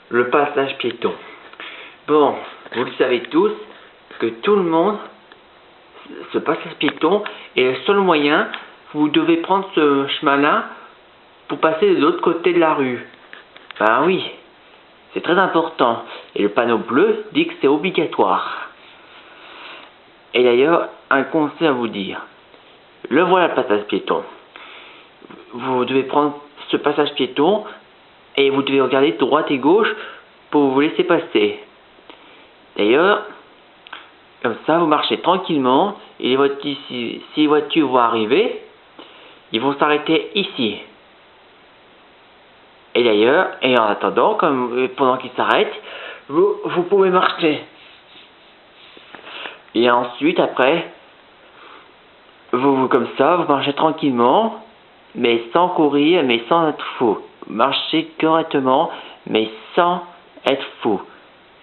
le passage piéton. Bon, vous le savez tous, que tout le monde, ce passage piéton est le seul moyen, vous devez prendre ce chemin-là pour passer de l'autre côté de la rue. Ben oui, c'est très important. Et le panneau bleu dit que c'est obligatoire. Et d'ailleurs, un conseil à vous dire. Le voilà le passage piéton. Vous devez prendre ce passage piéton et vous devez regarder droite et gauche pour vous laisser passer. D'ailleurs, comme ça, vous marchez tranquillement et les voitures, si les voitures vont arriver, ils vont s'arrêter ici. Et d'ailleurs, et en attendant, pendant qu'ils s'arrêtent, vous pouvez marcher. Et ensuite, après, comme ça, vous marchez tranquillement, mais sans courir, mais sans être fou. Marchez correctement, mais sans être fou.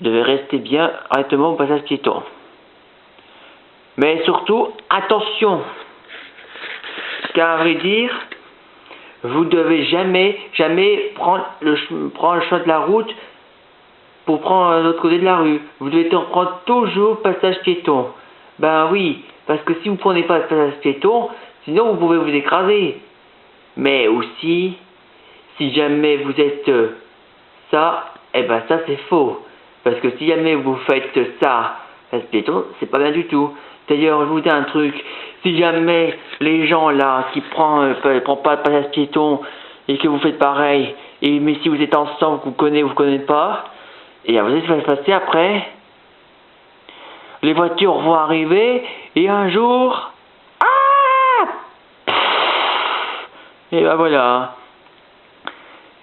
Vous devez rester bien correctement au passage piéton. Mais surtout, attention, car à vrai dire, vous devez jamais prendre le chemin de la route pour prendre l'autre côté de la rue. Vous devez prendre toujours le passage piéton. Ben oui, parce que si vous ne prenez pas le passage piéton, sinon vous pouvez vous écraser. Mais aussi, si jamais vous êtes ça, eh ben ça c'est faux. Parce que si jamais vous faites ça, passage piéton, c'est pas bien du tout. D'ailleurs, je vous dis un truc, si jamais les gens là qui prennent pas le passage piéton et que vous faites pareil, mais si vous êtes ensemble, vous connaissez pas, et vous allez se passer après, les voitures vont arriver et un jour, et ben voilà.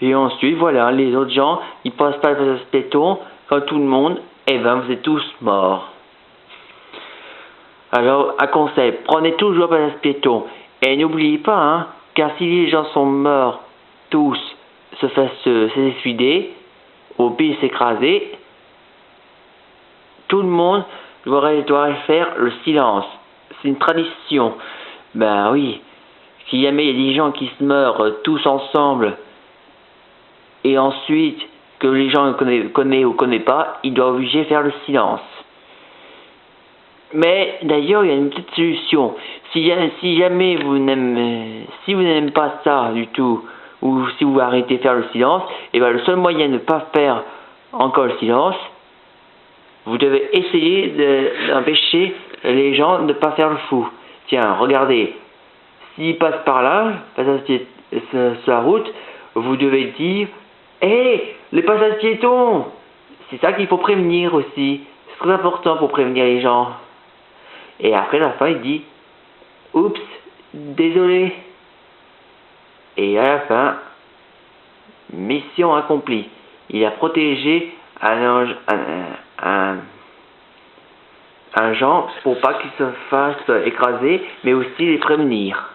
Et ensuite, voilà, les autres gens, ils passent pas le passage piéton, comme tout le monde, et ben vous êtes tous morts. Alors, un conseil, prenez toujours le passage piéton. Et n'oubliez pas, hein, car si les gens sont morts, tous s'essuyer, au pire s'écraser, tout le monde doit faire le silence. C'est une tradition. Ben oui, si jamais il y a des gens qui se meurent tous ensemble, et ensuite que les gens connaissent ou connaissent pas, ils doivent obliger de faire le silence. Mais d'ailleurs, il y a une petite solution. Si jamais vous n'aimez pas ça du tout, ou si vous arrêtez de faire le silence, et ben le seul moyen de ne pas faire encore le silence, vous devez essayer d'empêcher les gens de ne pas faire le fou. Tiens, regardez, s'ils passent par là, sur la route, vous devez dire, hé, les passages piétons! C'est ça qu'il faut prévenir aussi. C'est très important pour prévenir les gens. Et après, à la fin, il dit « Oups, désolé ». Et à la fin, mission accomplie. Il a protégé un gens pour pas qu'ils se fassent écraser, mais aussi les prévenir.